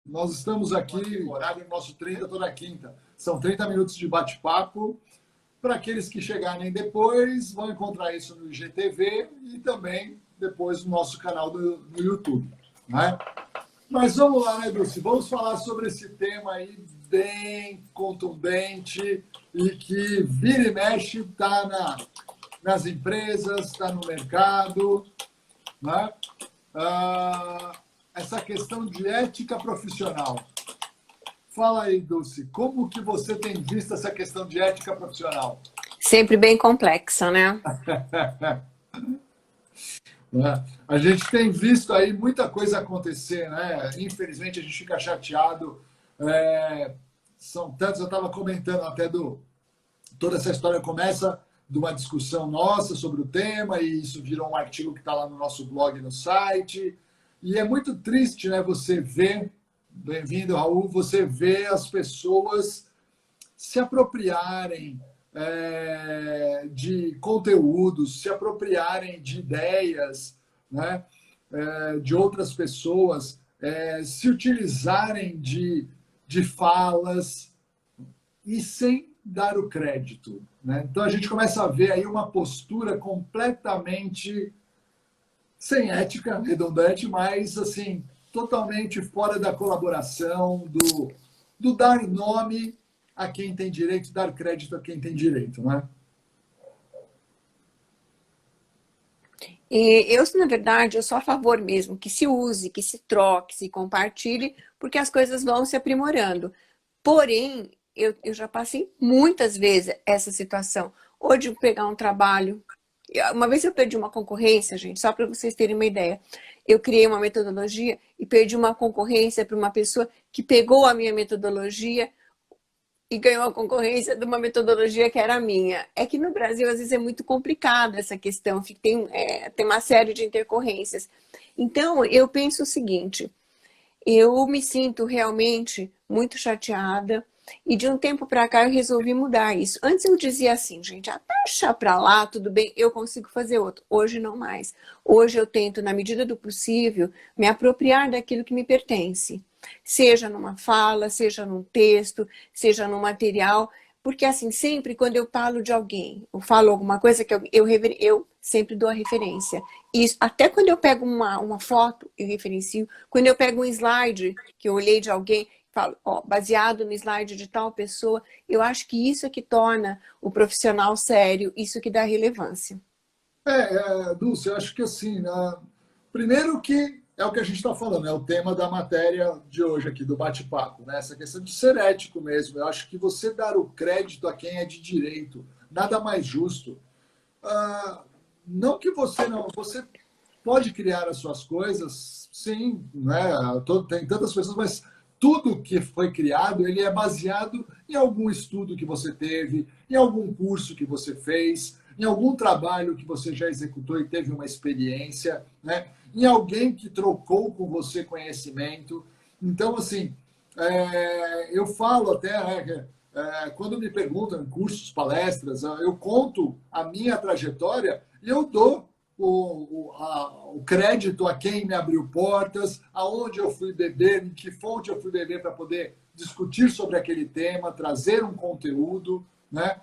Nós estamos aqui, o horário nosso 30 toda quinta. São 30 minutos de bate-papo. Para aqueles que chegarem depois, vão encontrar isso no IGTV e também depois no nosso canal do YouTube. Né? Mas vamos lá, né, Dulce? Vamos falar sobre esse tema aí bem contundente e que vira e mexe está nas empresas, está no mercado. Né? Essa questão de ética profissional. Fala aí, Dulce, como que você tem visto essa questão de ética profissional? Sempre bem complexa, né? A gente tem visto aí muita coisa acontecer, né? Infelizmente a gente fica chateado. São tantos, eu estava comentando até toda essa história começa de uma discussão nossa sobre o tema e isso virou um artigo que está lá no nosso blog, no site. E é muito triste, né? Você ver, bem-vindo, Raul, você vê as pessoas se apropriarem de conteúdos, se apropriarem de ideias, né? De outras pessoas, se utilizarem de falas e sem dar o crédito. Né? Então a gente começa a ver aí uma postura completamente sem ética, redundante, mas assim, totalmente fora da colaboração, do dar nome a quem tem direito, dar crédito a quem tem direito, né? E eu, na verdade, eu sou a favor mesmo que se use, que se troque, se compartilhe, porque as coisas vão se aprimorando. Porém, eu já passei muitas vezes essa situação. Ou de pegar um trabalho. Uma vez eu perdi uma concorrência, gente, só para vocês terem uma ideia. Eu criei uma metodologia e perdi uma concorrência para uma pessoa que pegou a minha metodologia e ganhou a concorrência de uma metodologia que era minha. É que no Brasil, às vezes, é muito complicado essa questão, tem uma série de intercorrências. Então, eu penso o seguinte, eu me sinto realmente muito chateada e de um tempo para cá eu resolvi mudar isso. Antes eu dizia assim, gente, deixa para lá, tudo bem, eu consigo fazer outro. Hoje não mais. Hoje eu tento, na medida do possível, me apropriar daquilo que me pertence. Seja numa fala, seja num texto, seja num material, porque assim, sempre quando eu falo de alguém, eu falo alguma coisa que eu sempre dou a referência. Isso, até quando eu pego uma foto, eu referencio. Quando eu pego um slide que eu olhei de alguém, falo, ó, baseado no slide de tal pessoa, eu acho que isso é que torna o profissional sério, isso que dá relevância. Dulce, eu acho que assim, né? Primeiro que é o que a gente está falando, é o tema da matéria de hoje aqui, do bate-papo, né? Essa questão de ser ético mesmo. Eu acho que você dar o crédito a quem é de direito, nada mais justo. Não que você pode criar as suas coisas, sim, né? Tem tantas pessoas, mas tudo que foi criado, ele é baseado em algum estudo que você teve, em algum curso que você fez, em algum trabalho que você já executou e teve uma experiência, né? Em alguém que trocou com você conhecimento. Então, assim, eu falo até, né, quando me perguntam em cursos, palestras, eu conto a minha trajetória e eu dou o crédito a quem me abriu portas, aonde eu fui beber, em que fonte eu fui beber para poder discutir sobre aquele tema, trazer um conteúdo, né?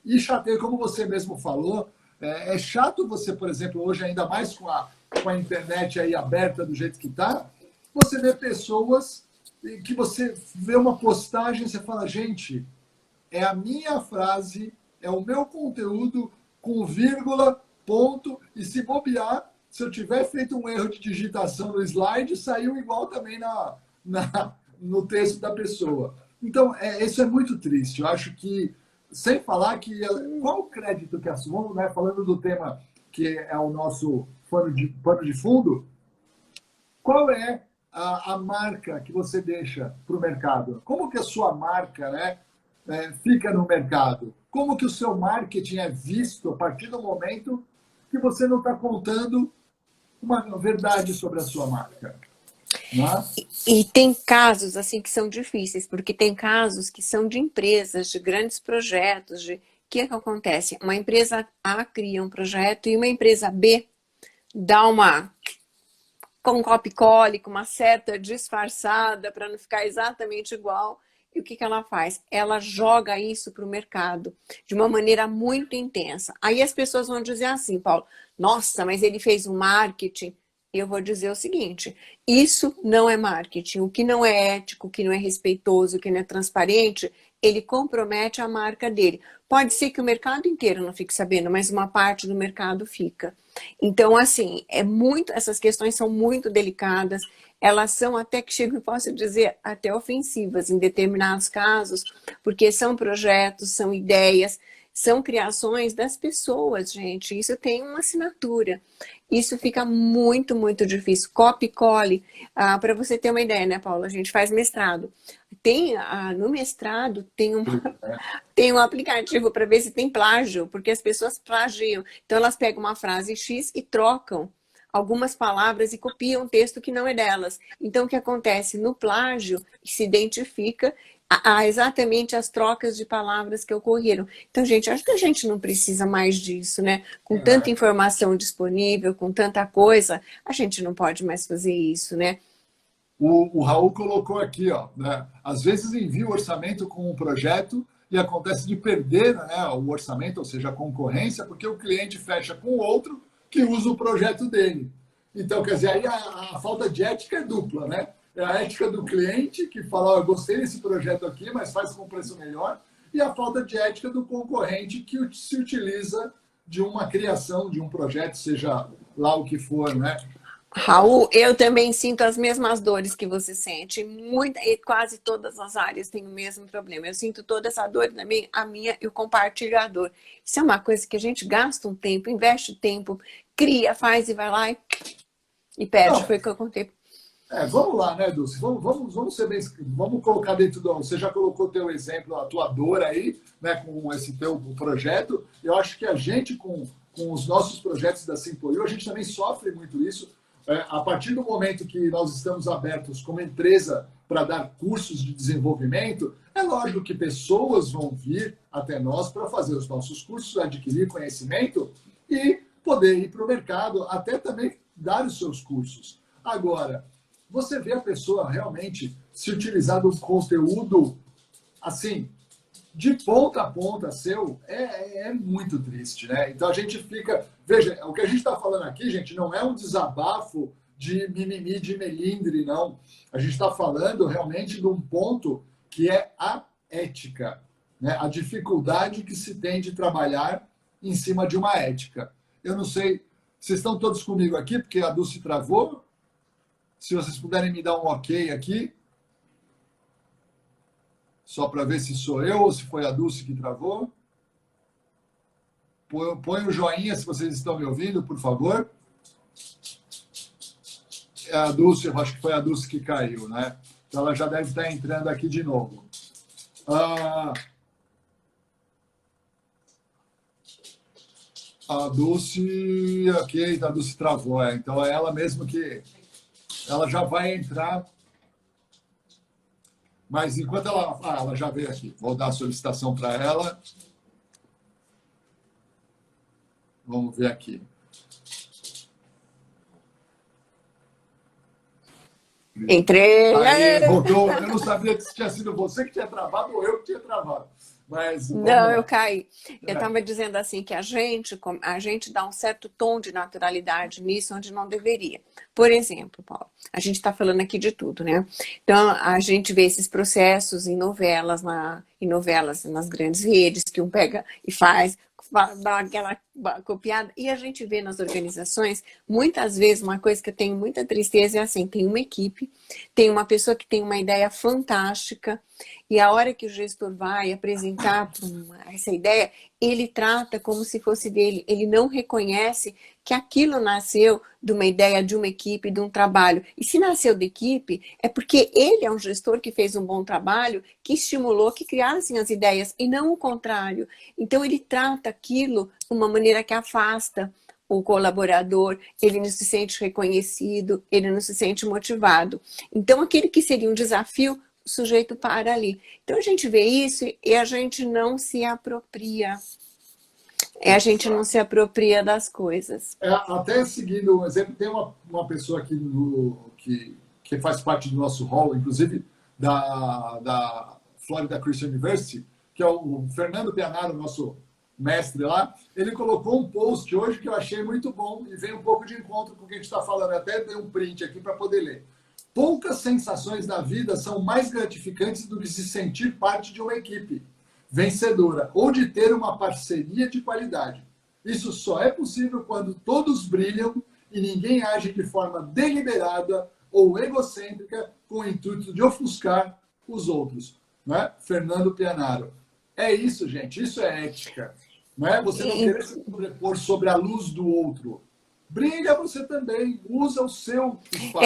E chateio, como você mesmo falou, é chato você, por exemplo, hoje ainda mais com a internet aí aberta do jeito que está, você vê pessoas que você vê uma postagem e você fala, gente, é a minha frase, é o meu conteúdo com vírgula, ponto, e se bobear, se eu tiver feito um erro de digitação no slide, saiu igual também no texto da pessoa. Então, isso é muito triste. Eu acho que, sem falar que, qual o crédito que assumo, né, falando do tema que é o nosso pano de fundo, qual é a marca que você deixa para o mercado? Como que a sua marca, né, fica no mercado? Como que o seu marketing é visto a partir do momento que você não está contando uma verdade sobre a sua marca? Né? E tem casos assim que são difíceis, porque tem casos que são de empresas, de grandes projetos, de o que é que acontece? Uma empresa A cria um projeto e uma empresa B dá uma com copy-colle, com uma seta disfarçada para não ficar exatamente igual. E o que ela faz? Ela joga isso para o mercado de uma maneira muito intensa. Aí as pessoas vão dizer assim, Paulo, nossa, mas ele fez um marketing. E eu vou dizer o seguinte, isso não é marketing. O que não é ético, o que não é respeitoso, o que não é transparente, ele compromete a marca dele. Pode ser que o mercado inteiro não fique sabendo, mas uma parte do mercado fica. Então, assim, essas questões são muito delicadas, elas são até que chegam, posso dizer, até ofensivas em determinados casos, porque são projetos, são ideias, são criações das pessoas, gente. Isso tem uma assinatura. Isso fica muito, muito difícil. Copy-colle, para você ter uma ideia, né, Paula? A gente faz mestrado. No mestrado tem um aplicativo para ver se tem plágio, porque as pessoas plagiam. Então elas pegam uma frase X e trocam algumas palavras e copiam um texto que não é delas. Então o que acontece? No plágio se identifica exatamente as trocas de palavras que ocorreram. Então, gente, acho que a gente não precisa mais disso, né? Com tanta informação disponível, com tanta coisa, a gente não pode mais fazer isso, né? O Raul colocou aqui, ó, né? Às vezes envia o orçamento com um projeto e acontece de perder, né, o orçamento, ou seja, a concorrência, porque o cliente fecha com o outro que usa o projeto dele. Então, quer dizer, aí a falta de ética é dupla, né? É a ética do cliente, que fala, oh, eu gostei desse projeto aqui, mas faz com um preço melhor, e a falta de ética do concorrente, que se utiliza de uma criação, de um projeto, seja lá o que for, né? Raul, eu também sinto as mesmas dores que você sente. E quase todas as áreas têm o mesmo problema. Eu sinto toda essa dor também, a minha e o compartilhador. Isso é uma coisa que a gente gasta um tempo, investe tempo, cria, faz e vai lá e perde. Não, Foi o que eu contei. vamos lá, né, Dulce? Vamos ser bem, vamos colocar dentro do. Você já colocou o teu exemplo, a tua dor aí, né, com esse teu projeto. Eu acho que a gente, com os nossos projetos da Simple, a gente também sofre muito isso. A partir do momento que nós estamos abertos como empresa para dar cursos de desenvolvimento, é lógico que pessoas vão vir até nós para fazer os nossos cursos, adquirir conhecimento e poder ir para o mercado, até também dar os seus cursos. Agora, você vê a pessoa realmente se utilizar do conteúdo assim, de ponta a ponta seu, é muito triste, né? Então a gente fica... Veja, o que a gente está falando aqui, gente, não é um desabafo de mimimi, de melindre, não. A gente está falando realmente de um ponto que é a ética, né? A dificuldade que se tem de trabalhar em cima de uma ética. Eu não sei, vocês estão todos comigo aqui, porque a Dulce travou? Se vocês puderem me dar um ok aqui. Só para ver se sou eu ou se foi a Dulce que travou. Põe o joinha se vocês estão me ouvindo, por favor. É a Dulce, eu acho que foi a Dulce que caiu, né? Então ela já deve estar entrando aqui de novo. A Dulce, ok, a Dulce travou. Então é ela mesmo que... Ela já vai entrar... Mas enquanto ela... ela já veio aqui. Vou dar a solicitação para ela. Vamos ver aqui. Entrei! Aí, voltou. Eu não sabia se tinha sido você que tinha travado ou eu que tinha travado. Mas, não, eu caí. Eu estava dizendo assim que a gente dá um certo tom de naturalidade nisso onde não deveria. Por exemplo, Paulo, a gente está falando aqui de tudo, né? Então, a gente vê esses processos em novelas nas grandes redes, que um pega e faz, dá aquela copiada. E a gente vê nas organizações, muitas vezes, uma coisa que eu tenho muita tristeza é assim, tem uma equipe, tem uma pessoa que tem uma ideia fantástica, e a hora que o gestor vai apresentar essa ideia, ele trata como se fosse dele. Ele não reconhece que aquilo nasceu de uma ideia, de uma equipe, de um trabalho. E se nasceu da equipe, é porque ele é um gestor que fez um bom trabalho, que estimulou que criassem as ideias, e não o contrário. Então, ele trata aquilo de uma maneira que afasta o colaborador, ele não se sente reconhecido, ele não se sente motivado. Então, aquele que seria um desafio, o sujeito para ali. Então a gente vê isso e a gente não se apropria. A gente não se apropria das coisas. Até seguindo um exemplo, tem uma pessoa aqui que faz parte do nosso hall, inclusive da Florida Christian University, que é o Fernando Pianaro, nosso mestre lá. Ele colocou um post hoje que eu achei muito bom e vem um pouco de encontro com o que a gente está falando. Eu até dei um print aqui para poder ler. Poucas sensações da vida são mais gratificantes do que se sentir parte de uma equipe vencedora ou de ter uma parceria de qualidade. Isso só é possível quando todos brilham e ninguém age de forma deliberada ou egocêntrica com o intuito de ofuscar os outros. Né? Fernando Pianaro. É isso, gente. Isso é ética. Não é você não querer se sobrepor sobre a luz do outro. Brilha você também. Usa o seu espaço.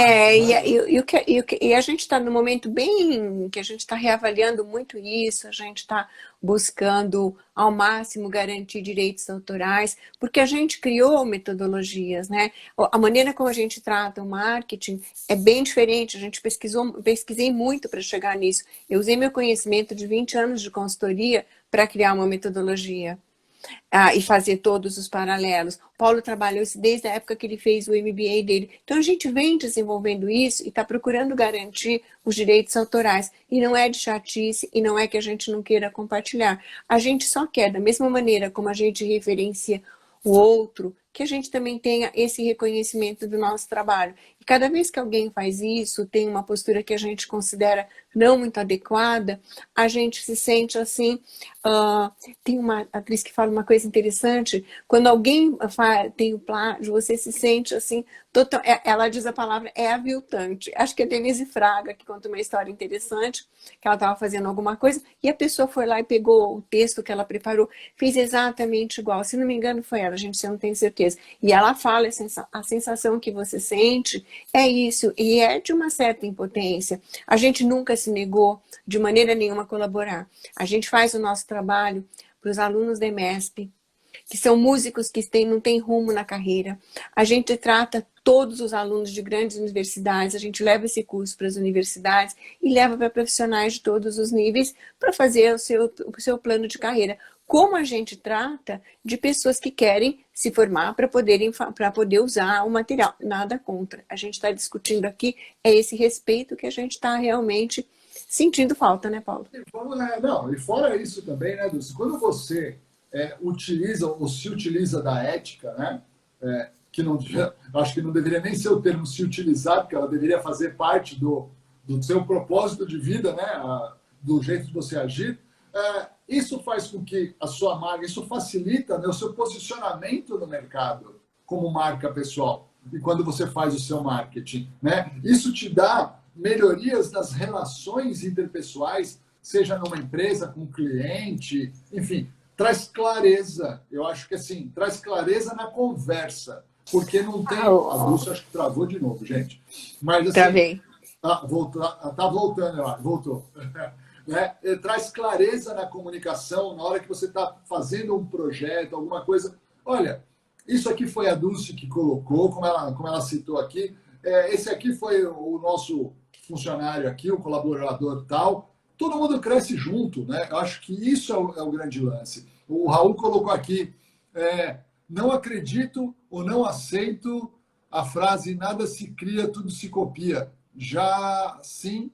E a gente está no momento bem que a gente está reavaliando muito isso, a gente está buscando ao máximo garantir direitos autorais, porque a gente criou metodologias, né? A maneira como a gente trata o marketing é bem diferente, a gente pesquisei muito para chegar nisso. Eu usei meu conhecimento de 20 anos de consultoria para criar uma metodologia. E fazer todos os paralelos. Paulo trabalhou isso desde a época que ele fez o MBA dele. Então a gente vem desenvolvendo isso e está procurando garantir os direitos autorais. E não é de chatice e não é que a gente não queira compartilhar. A gente só quer, da mesma maneira como a gente referencia o outro, que a gente também tenha esse reconhecimento do nosso trabalho. E cada vez que alguém faz isso, tem uma postura que a gente considera não muito adequada, a gente se sente assim. Tem uma atriz que fala uma coisa interessante, quando alguém tem o plágio, você se sente assim, ela diz a palavra é aviltante. Acho que é a Denise Fraga que conta uma história interessante, que ela estava fazendo alguma coisa, e a pessoa foi lá e pegou o texto que ela preparou, fez exatamente igual. Se não me engano, foi ela, gente, eu não tenho certeza. E ela fala, a sensação que você sente é isso, e é de uma certa impotência. A gente nunca se negou de maneira nenhuma a colaborar. A gente faz o nosso trabalho para os alunos da EMESP, que são músicos que não têm rumo na carreira. A gente trata todos os alunos de grandes universidades, a gente leva esse curso para as universidades e leva para profissionais de todos os níveis para fazer o seu plano de carreira. Como a gente trata de pessoas que querem se formar para poder usar o material. Nada contra. A gente está discutindo aqui esse respeito que a gente está realmente sentindo falta, né, Paulo? Não, e fora isso também, né, Dulce? Quando você utiliza ou se utiliza da ética, né? Que não, acho que não deveria nem ser o termo se utilizar, porque ela deveria fazer parte do seu propósito de vida, né? Do jeito de você agir. Isso faz com que a sua marca, isso facilita, né, o seu posicionamento no mercado como marca pessoal. E quando você faz o seu marketing, né? Isso te dá melhorias nas relações interpessoais, seja numa empresa, com um cliente, enfim, traz clareza. Eu acho que assim, traz clareza na conversa, porque não tem... A Dulce acho que travou de novo, gente. Mas assim... Travei. Tá voltando, eu acho. Voltou. Né? Traz clareza na comunicação, na hora que você está fazendo um projeto, alguma coisa. Olha, isso aqui foi a Dulce que colocou, como ela citou aqui. Esse aqui foi o nosso funcionário aqui, o colaborador tal. Todo mundo cresce junto, né? Eu acho que isso é o grande lance. O Raul colocou aqui, não acredito ou não aceito a frase nada se cria, tudo se copia. Já sim,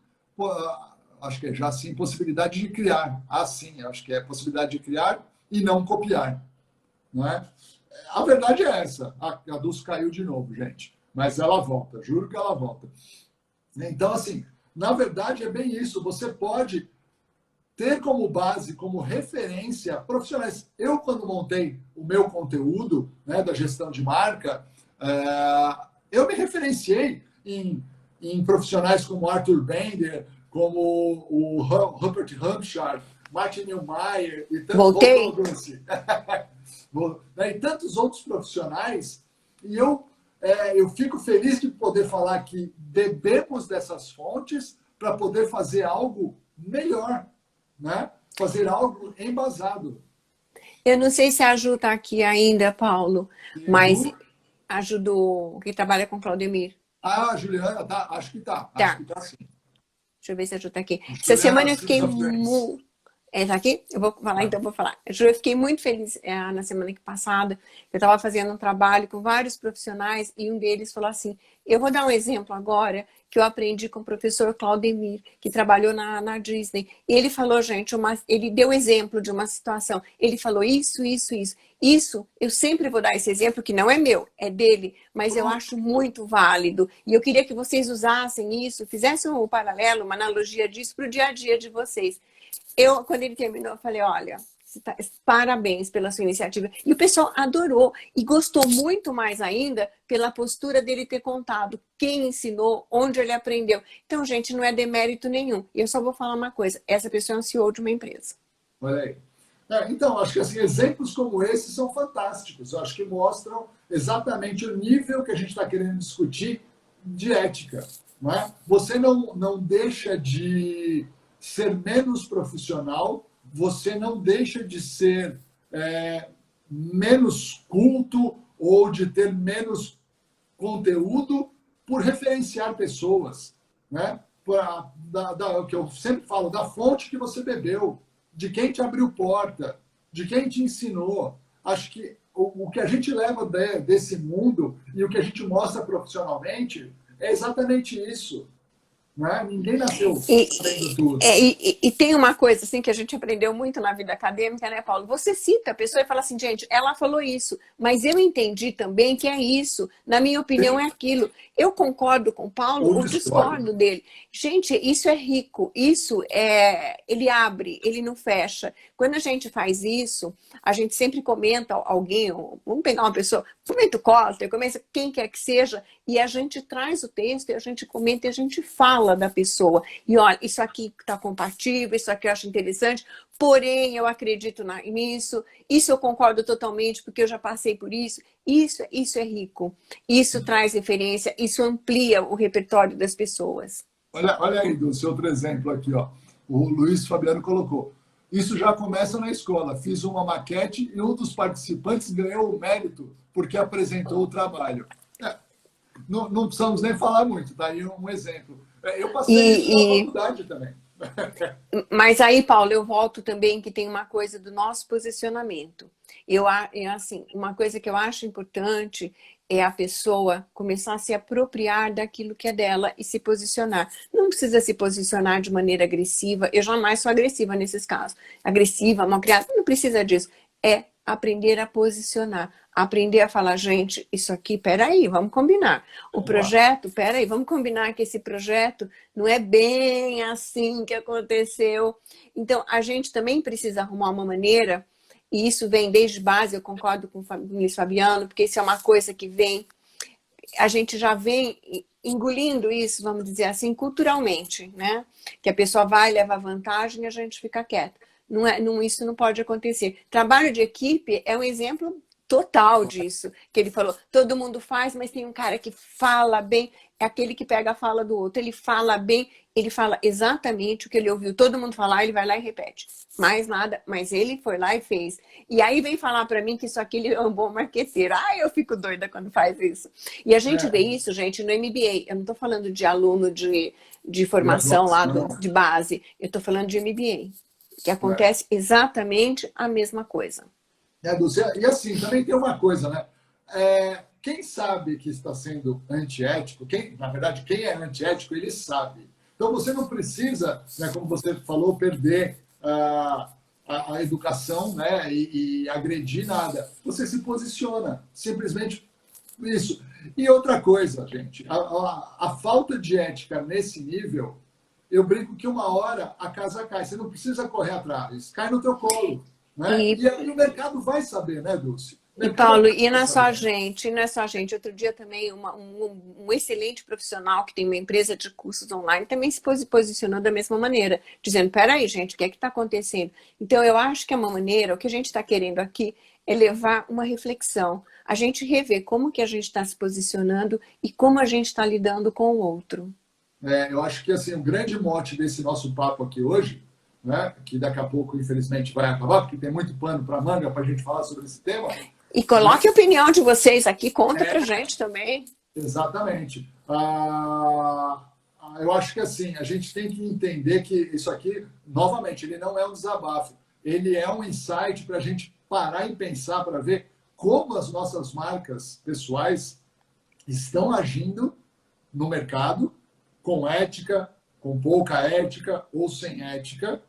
acho que já sim, possibilidade de criar. Sim, acho que é possibilidade de criar e não copiar. Não é? A verdade é essa. A Dulce caiu de novo, gente. Mas ela volta, juro que ela volta. Então, assim, na verdade é bem isso. Você pode ter como base, como referência profissionais. Eu, quando montei o meu conteúdo, né, da gestão de marca, eu me referenciei em profissionais como Arthur Bender, como o Rupert Hampshire, Martin Neumeyer e tantos e tantos outros profissionais. E eu fico feliz de poder falar que bebemos dessas fontes para poder fazer algo melhor, né? Fazer algo embasado. Eu não sei se a Ju está aqui ainda, Paulo, mas a Ju que trabalha com Claudemir. A Juliana, acho que tá. Tá. Acho que tá sim. Deixa eu ver se a Ju está aqui. Essa semana eu fiquei Tá aqui? Eu vou falar, então vou falar. Ju, eu fiquei muito feliz na semana passada. Eu estava fazendo um trabalho com vários profissionais e um deles falou assim: eu vou dar um exemplo agora que eu aprendi com o professor Claudemir, que trabalhou na Disney. E ele falou, gente, ele deu exemplo de uma situação. Ele falou isso, isso, isso. Isso, eu sempre vou dar esse exemplo, que não é meu, é dele, mas eu acho muito válido. E eu queria que vocês usassem isso, fizessem um paralelo, uma analogia disso para o dia a dia de vocês. Quando ele terminou, eu falei, olha, parabéns pela sua iniciativa. E o pessoal adorou e gostou muito mais ainda pela postura dele ter contado quem ensinou, onde ele aprendeu. Então, gente, não é demérito nenhum. E eu só vou falar uma coisa, essa pessoa é um CEO de uma empresa. Olha aí. Então, acho que assim, exemplos como esses são fantásticos. Eu acho que mostram exatamente o nível que a gente está querendo discutir de ética. Não é? Você não deixa de ser menos profissional, você não deixa de ser menos culto ou de ter menos conteúdo por referenciar pessoas. Né? O que eu sempre falo, da fonte que você bebeu, de quem te abriu porta, de quem te ensinou. Acho que o que a gente leva desse mundo e o que a gente mostra profissionalmente é exatamente isso. Né? Ninguém nasceu sabendo tudo. E tem uma coisa assim que a gente aprendeu muito na vida acadêmica, né, Paulo? Você cita a pessoa e fala assim, gente, ela falou isso, mas eu entendi também que é isso. Na minha opinião, é aquilo. Eu concordo com o Paulo ou discordo dele. Gente, isso é rico, ele abre, ele não fecha. Quando a gente faz isso, a gente sempre comenta alguém, vamos pegar uma pessoa, comenta o Cotter, comenta quem quer que seja, e a gente traz o texto, e a gente comenta e a gente fala da pessoa. E olha, isso aqui está compatível, isso aqui eu acho interessante, porém eu acredito nisso, isso eu concordo totalmente porque eu já passei por isso. Isso é rico, isso traz referência, isso amplia o repertório das pessoas. Olha aí, Dulce, outro exemplo aqui, ó. O Luiz Fabiano colocou. Isso já começa na escola. Fiz uma maquete e um dos participantes ganhou o mérito porque apresentou o trabalho. Não precisamos nem falar muito, tá aí um exemplo. Eu passei isso na faculdade também. Mas aí, Paulo, eu volto também que tem uma coisa do nosso posicionamento. Assim, uma coisa que eu acho importante é a pessoa começar a se apropriar daquilo que é dela e se posicionar. Não precisa se posicionar de maneira agressiva. Eu jamais sou agressiva nesses casos. Agressiva, malcriada, não precisa disso. É aprender a posicionar. Aprender a falar, gente, isso aqui, peraí, vamos combinar. O projeto, peraí, vamos combinar que esse projeto não é bem assim que aconteceu. Então, a gente também precisa arrumar uma maneira, e isso vem desde base, eu concordo com o Luiz Fabiano, porque isso é uma coisa que vem, a gente já vem engolindo isso, vamos dizer assim, culturalmente, né? Que a pessoa vai, leva vantagem e a gente fica quieto. Isso não pode acontecer. Trabalho de equipe é um exemplo total disso, que ele falou, todo mundo faz, mas tem um cara que fala bem, é aquele que pega a fala do outro, ele fala bem, ele fala exatamente o que ele ouviu todo mundo falar, ele vai lá e repete. Mais nada, mas ele foi lá e fez. E aí vem falar para mim que isso aqui ele é um bom marqueteiro. Eu fico doida quando faz isso. E a gente vê isso, gente, no MBA. Eu não estou falando de aluno de formação lá de base, eu estou falando de MBA, que acontece exatamente a mesma coisa. Dulce, e assim, também tem uma coisa, né? Quem sabe que está sendo antiético, na verdade, quem é antiético, ele sabe. Então, você não precisa, né, como você falou, perder a educação, né, e agredir nada. Você se posiciona, simplesmente isso. E outra coisa, gente, a falta de ética nesse nível, eu brinco que uma hora a casa cai. Você não precisa correr atrás, cai no teu colo. Né? E aí o mercado vai saber, né, Dulce? E Paulo, e não é só a gente, não é só a gente. Outro dia também um excelente profissional que tem uma empresa de cursos online também se posicionou da mesma maneira, dizendo, peraí, gente, o que é que está acontecendo? Então, eu acho que é uma maneira, o que a gente está querendo aqui é levar uma reflexão, a gente rever como que a gente está se posicionando e como a gente está lidando com o outro. Eu acho que assim, o grande mote desse nosso papo aqui hoje, né, que daqui a pouco, infelizmente, vai acabar, porque tem muito pano para manga para a gente falar sobre esse tema. E coloque a opinião de vocês aqui, conta pra gente também. Exatamente. A eu acho que assim, a gente tem que entender que isso aqui, novamente, ele não é um desabafo. Ele é um insight para a gente parar e pensar, para ver como as nossas marcas pessoais estão agindo no mercado, com ética, com pouca ética ou sem ética,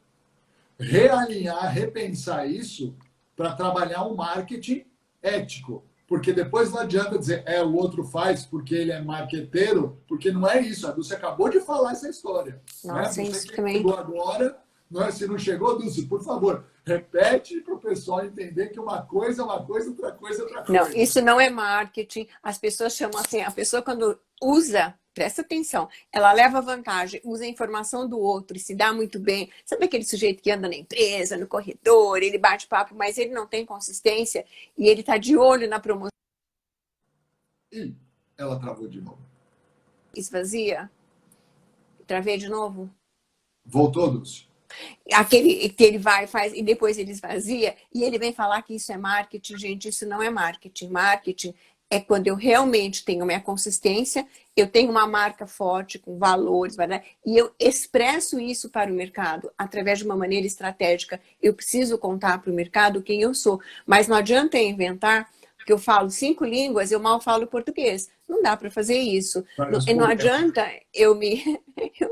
realinhar, repensar isso para trabalhar um marketing ético. Porque depois não adianta dizer, o outro faz porque ele é marqueteiro, porque não é isso. A Dulce acabou de falar essa história. Nossa, Né? isso Você que também. chegou agora, não é? Se não chegou, Dulce, por favor, repete para o pessoal entender que uma coisa é uma coisa, outra coisa é outra coisa. Não, isso não é marketing. As pessoas chamam assim, a pessoa quando usa, presta atenção, ela leva vantagem, usa a informação do outro e se dá muito bem. Sabe aquele sujeito que anda na empresa, no corredor, ele bate papo, mas ele não tem consistência e ele está de olho na promoção. E ela travou de novo. Esvazia? Travei de novo? Voltou, Dulce? Aquele que ele vai, faz e depois ele esvazia, e ele vem falar que isso é marketing. Gente, isso não é marketing. Marketing é quando eu realmente tenho minha consistência, eu tenho uma marca forte, com valores, né? E eu expresso isso para o mercado através de uma maneira estratégica. Eu preciso contar para o mercado quem eu sou. Mas não adianta eu inventar, porque eu falo 5 línguas, eu mal falo português. Não dá para fazer isso. Não adianta eu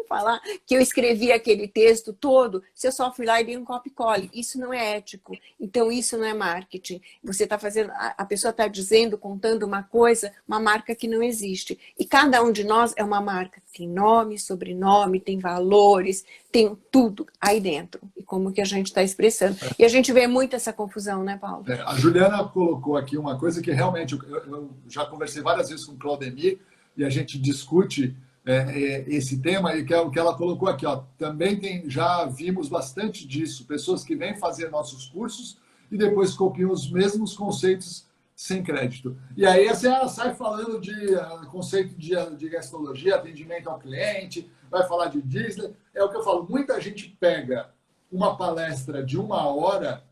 falar que eu escrevi aquele texto todo se eu só fui lá e dei um copy-cole. Isso não é ético. Então, isso não é marketing. Você está fazendo, a pessoa está dizendo, contando uma coisa, uma marca que não existe. E cada um de nós é uma marca. Tem nome, sobrenome, tem valores, tem tudo aí dentro. E como que a gente está expressando. E a gente vê muito essa confusão, né, Paulo? A Juliana colocou aqui uma coisa que realmente eu já conversei várias vezes com o Claudemir e a gente discute esse tema, e que é o que ela colocou aqui. Ó, também já vimos bastante disso, pessoas que vêm fazer nossos cursos e depois copiam os mesmos conceitos sem crédito. E aí você sai falando de conceito de gestologia, atendimento ao cliente, vai falar de Disney. É o que eu falo, muita gente pega uma palestra de 1 hora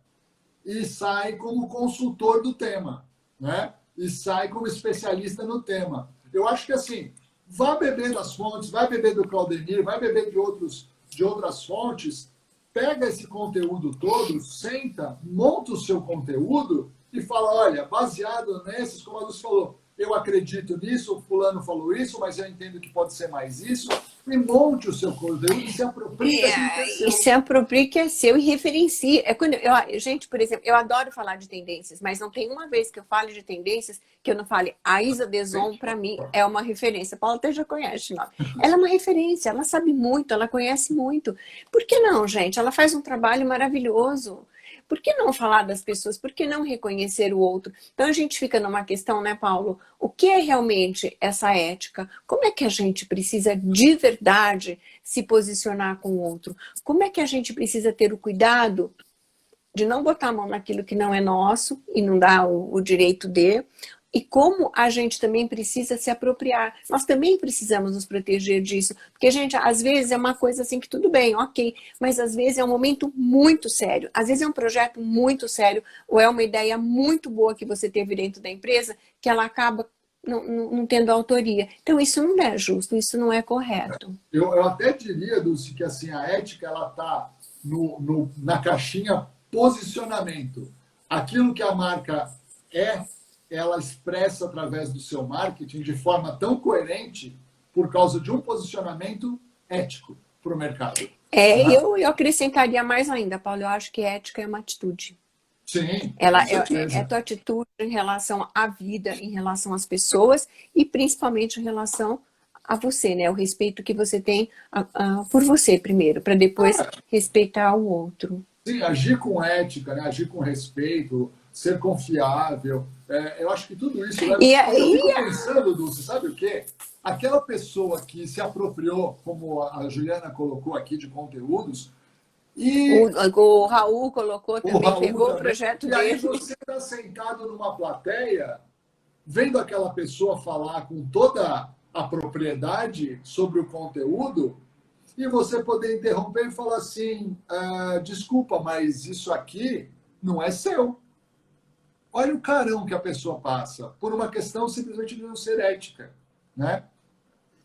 e sai como consultor do tema, né? E sai como especialista no tema. Eu acho que assim, vá beber das fontes, vai beber do Claudemir, vai beber de outras fontes, pega esse conteúdo todo, senta, monta o seu conteúdo e fala, olha, baseado nesses, como a Luz falou, eu acredito nisso, o fulano falou isso, mas eu entendo que pode ser mais isso, e monte o seu conteúdo e se aproprie daquilo que é seu. E se aproprie que é seu e referencie. Gente, por exemplo, eu adoro falar de tendências, mas não tem uma vez que eu fale de tendências que eu não fale. A Isa Deson, para mim, é uma referência. A Paula até já conhece, não? Ela é uma referência, ela sabe muito, ela conhece muito. Por que não, gente? Ela faz um trabalho maravilhoso. Por que não falar das pessoas? Por que não reconhecer o outro? Então a gente fica numa questão, né, Paulo? O que é realmente essa ética? Como é que a gente precisa de verdade se posicionar com o outro? Como é que a gente precisa ter o cuidado de não botar a mão naquilo que não é nosso e não dá o direito de... E como a gente também precisa se apropriar. Nós também precisamos nos proteger disso. Porque, gente, às vezes é uma coisa assim que tudo bem, ok. Mas às vezes é um momento muito sério. Às vezes é um projeto muito sério. Ou é uma ideia muito boa que você teve dentro da empresa que ela acaba não tendo autoria. Então isso não é justo, isso não é correto. Eu até diria, Dulce, que assim, a ética ela está na caixinha posicionamento. Aquilo que a marca ela expressa através do seu marketing de forma tão coerente por causa de um posicionamento ético para o mercado. Eu acrescentaria mais ainda, Paulo. Eu acho que ética é uma atitude. Sim, Ela é tua atitude em relação à vida, em relação às pessoas e principalmente em relação a você, né? O respeito que você tem por você primeiro, para depois respeitar o outro. Sim, agir com ética, né? Agir com respeito, ser confiável. Eu acho que tudo isso... Eu fico pensando, Dulce, sabe o quê? Aquela pessoa que se apropriou, como a Juliana colocou aqui, de conteúdos, e o Raul colocou também, pegou o projeto dele. E aí você está sentado numa plateia, vendo aquela pessoa falar com toda a propriedade sobre o conteúdo, e você poder interromper e falar assim, desculpa, mas isso aqui não é seu. Olha o carão que a pessoa passa, por uma questão simplesmente de não ser ética, né?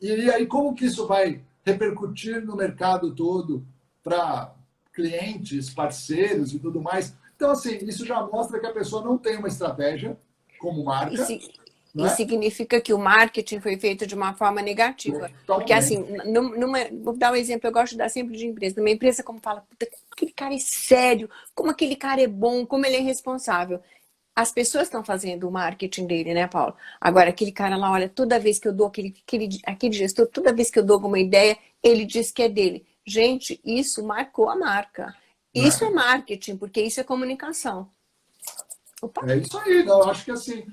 E aí como que isso vai repercutir no mercado todo para clientes, parceiros e tudo mais. Então, assim, isso já mostra que a pessoa não tem uma estratégia como E, marca, se- não e é? significa que o marketing foi feito de uma forma negativa. Porque, assim, Totalmente. vou dar um exemplo, eu gosto de dar sempre de empresa. Numa empresa, como fala, puta, aquele cara é sério, como aquele cara é bom, como ele é responsável. As pessoas estão fazendo o marketing dele, né, Paulo? Agora, aquele cara lá, olha, toda vez que eu dou aquele gestor, toda vez que eu dou alguma ideia, ele diz que é dele. Gente, isso marcou a marca. Isso é Né? marketing, porque isso é comunicação. Opa, É isso aí. Não, eu acho que assim,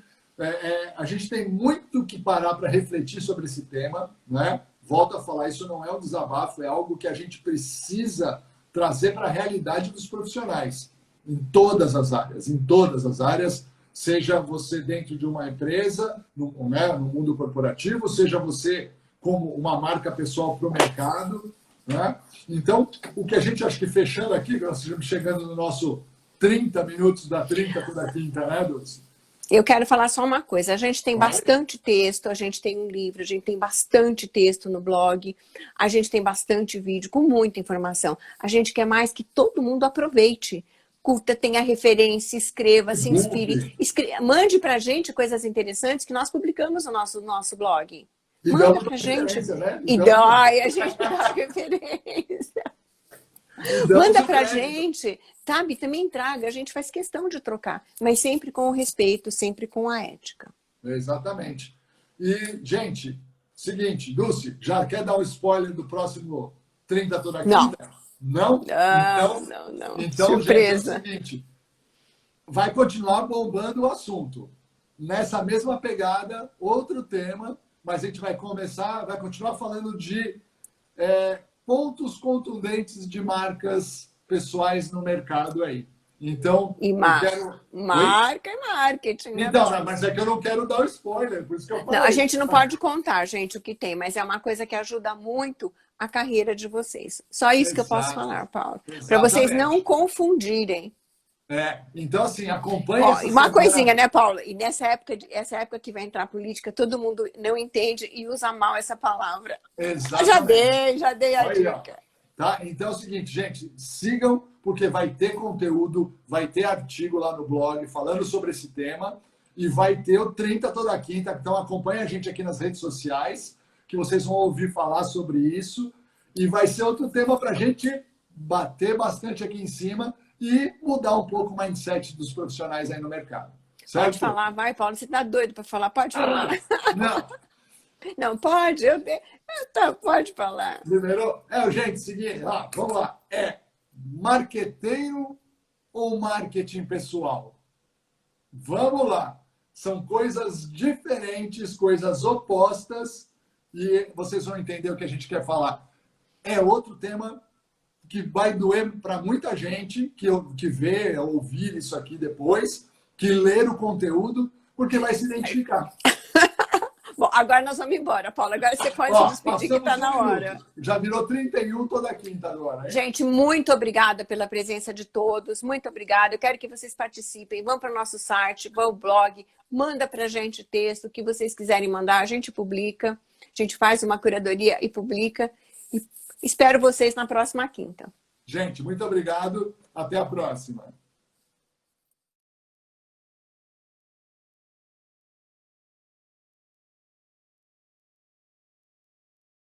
a gente tem muito que parar para refletir sobre esse tema, né? Volto a falar, isso não é um desabafo, é algo que a gente precisa trazer para a realidade dos profissionais, em todas as áreas, seja você dentro de uma empresa, né, no mundo corporativo, seja você como uma marca pessoal para o mercado, né? Então, o que a gente acha que fechando aqui, nós estamos chegando no nosso 30 minutos da 30 toda quinta, né, Dulce? eu quero falar só uma coisa. A gente tem Vai. bastante texto, a gente tem um livro, a gente tem bastante texto no blog, a gente tem bastante vídeo com muita informação. A gente quer mais que todo mundo aproveite. Curta, tenha referência, escreva, se inspire. Divulgue Mande pra gente coisas interessantes que nós publicamos no nosso blog. e Manda damos pra gente. referência, né? E dói, a gente dá referência. E damos Manda o pra crédito. gente, sabe? Também traga, a gente faz questão de trocar, mas sempre com o respeito, sempre com a ética. Exatamente. E, gente, seguinte, Dulce, já quer dar um spoiler do próximo 30 toda Não, quinta? Não? não, Então, não, não. então, gente, é o Surpresa. seguinte, vai continuar bombando o assunto. Nessa mesma pegada, outro tema, mas a gente vai continuar falando de pontos contundentes de marcas pessoais no mercado aí. Então, E eu quero. Oi? marca e marketing, né, Então, Paulo? mas é que eu não quero dar o spoiler, por isso que eu Não, a falei. gente não pode contar, gente, o que tem, mas é uma coisa que ajuda muito a carreira de vocês. Só isso que eu posso Exato, falar, Paulo. Para vocês não exatamente. confundirem. Então, assim, acompanhe Ó, essa e uma coisinha, semana. né, Paulo? E essa época que vai entrar política, todo mundo não entende e usa mal essa palavra. Exatamente. Já dei a Olha aí, ó. dica. Tá? Então é o seguinte, gente, sigam, porque vai ter conteúdo, vai ter artigo lá no blog falando sobre esse tema e vai ter o 30 toda quinta. Então acompanhe a gente aqui nas redes sociais, que vocês vão ouvir falar sobre isso. E vai ser outro tema para a gente bater bastante aqui em cima e mudar um pouco o mindset dos profissionais aí no mercado. Pode Certo? falar, vai, Paulo. Você tá doido para falar? Pode falar. Não. Não, pode, tá, pode falar. Primeiro, gente, seguinte, vamos lá. É marqueteiro ou marketing pessoal? Vamos lá. São coisas diferentes, coisas opostas, e vocês vão entender o que a gente quer falar. É outro tema que vai doer para muita gente que vê, ouvir isso aqui depois, que ler o conteúdo, porque vai se identificar. Bom, agora nós vamos embora, Paulo. Agora você pode se Ó, despedir que passamos tá um na hora. minuto. Já virou 31 toda quinta agora, hein? Gente, muito obrigada pela presença de todos. Muito obrigada. Eu quero que vocês participem. Vão para o nosso site, vão ao blog, manda para a gente texto, o que vocês quiserem mandar, a gente publica. A gente faz uma curadoria e publica. E espero vocês na próxima quinta. Gente, muito obrigado. Até a próxima.